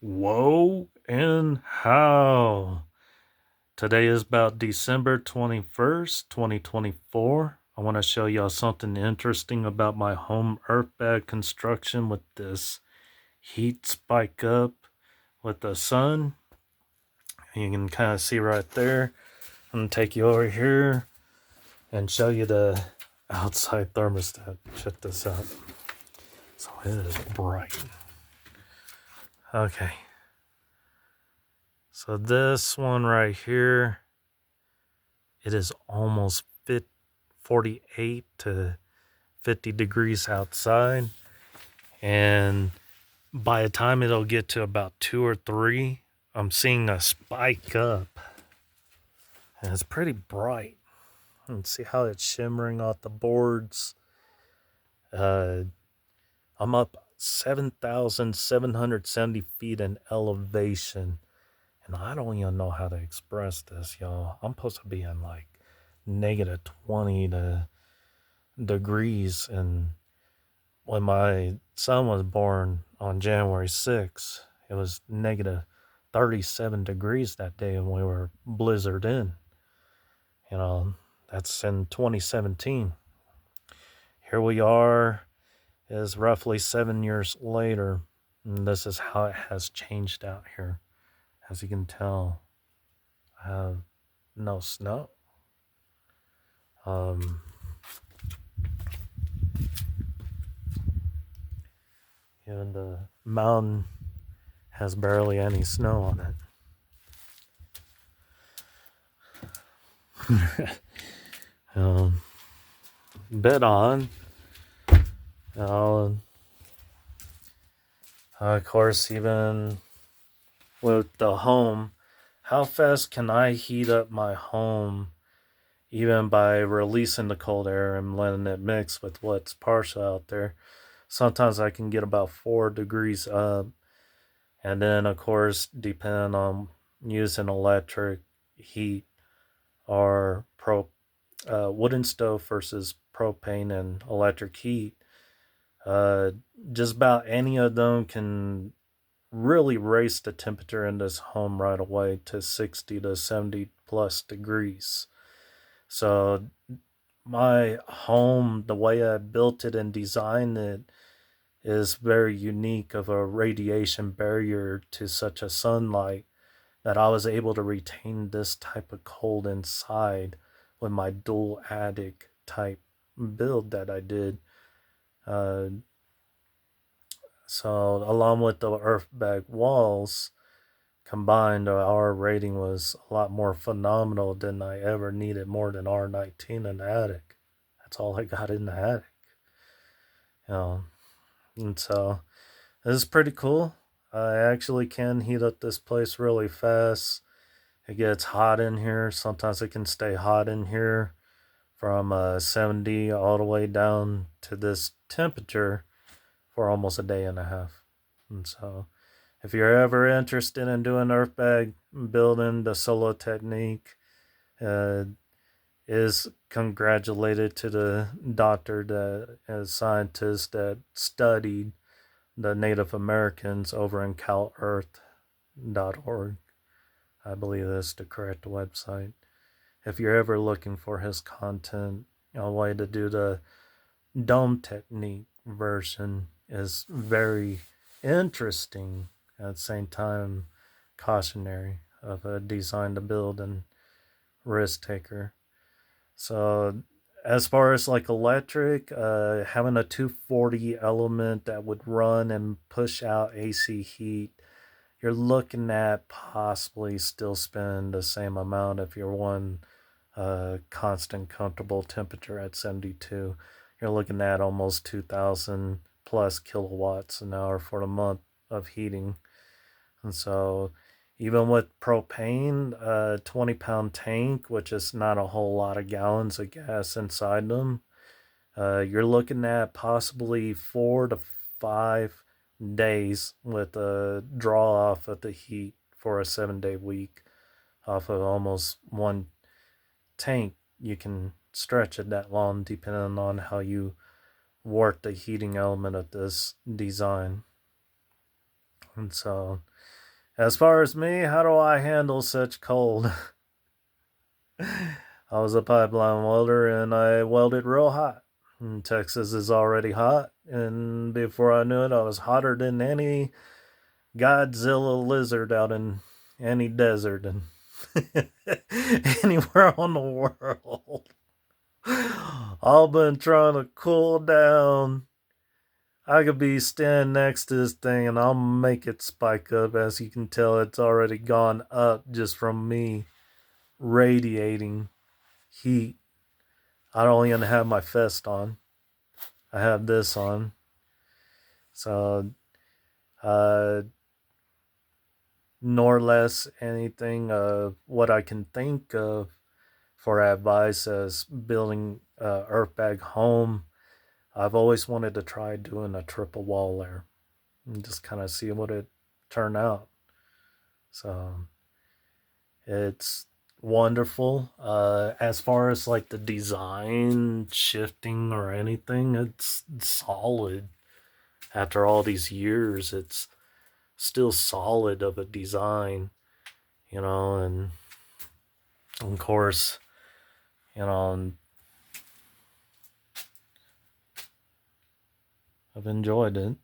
Whoa and how. Today is about December 21st, 2024. I want to show y'all something interesting about my home Earthbag construction with this heat spike up with the sun. You can kind of see right there. I'm going to take you over here and show you the outside thermostat. Check this out. So it is bright. Okay. So this one right here, it is almost 48 to 50 degrees outside. And by the time it'll get to about 2 or 3, I'm seeing a spike up. And it's pretty bright. And see how it's shimmering off the boards. I'm up 7,770 feet in elevation. And I don't even know how to express this, y'all. I'm supposed to be in like negative 20 degrees. And when my son was born on January 6th, it was negative 37 degrees that day, and we were blizzard in. You know, that's in 2017. Here we are, is roughly 7 years later, and this is how it has changed out here. As you can tell, I have no snow. Even the mountain has barely any snow on it. Bit on. Of course, even with the home, how fast can I heat up my home even by releasing the cold air and letting it mix with what's partial out there? Sometimes I can get about 4 degrees up. And then, of course, depending on using electric heat or wooden stove versus propane and electric heat, just about any of them can really raise the temperature in this home right away to 60 to 70 plus degrees. So my home, the way I built it and designed it, is very unique of a radiation barrier to such a sunlight that I was able to retain this type of cold inside with my dual attic type build that I did. So along with the Earthbag walls combined, our rating was a lot more phenomenal than I ever needed more than R19 in the attic. That's all I got in the attic. And so this is pretty cool. I actually can heat up this place really fast. It gets hot in here. Sometimes it can stay hot in here from 70 all the way down to this temperature for almost a day and a half. And so if you're ever interested in doing Earthbag building, the solo technique is congratulated to the doctor, that scientist that studied the Native Americans over in CalEarth.org. I believe that's the correct website. If you're ever looking for his content, a way to do the dome technique version is very interesting, at the same time cautionary of a design to build and risk taker. So as far as like electric, having a 240 element that would run and push out AC heat, you're looking at possibly still spend the same amount if you're one constant comfortable temperature at 72. You're looking at almost 2,000 plus kilowatts an hour for the month of heating. And so even with propane, 20-pound tank, which is not a whole lot of gallons of gas inside them, you're looking at possibly 4 to 5 days with a draw off of the heat for a 7-day week off of almost one tank. You can stretch it that long depending on how you work the heating element of this design. And so, as far as me, how do I handle such cold? I was a pipeline welder and I welded real hot. And Texas is already hot, and before I knew it, I was hotter than any Godzilla lizard out in any desert and anywhere on the world. I've been trying to cool down. I could be standing next to this thing and I'll make it spike up. As you can tell, it's already gone up just from me radiating heat. I don't even have my vest on. I have this on. So, nor less anything of what I can think of for advice as building Earthbag home. I've always wanted to try doing a triple wall there and just kind of see what it turned out. So it's wonderful. As far as like the design shifting or anything, it's solid. After all these years, it's still solid of a design, and of course, I've enjoyed it.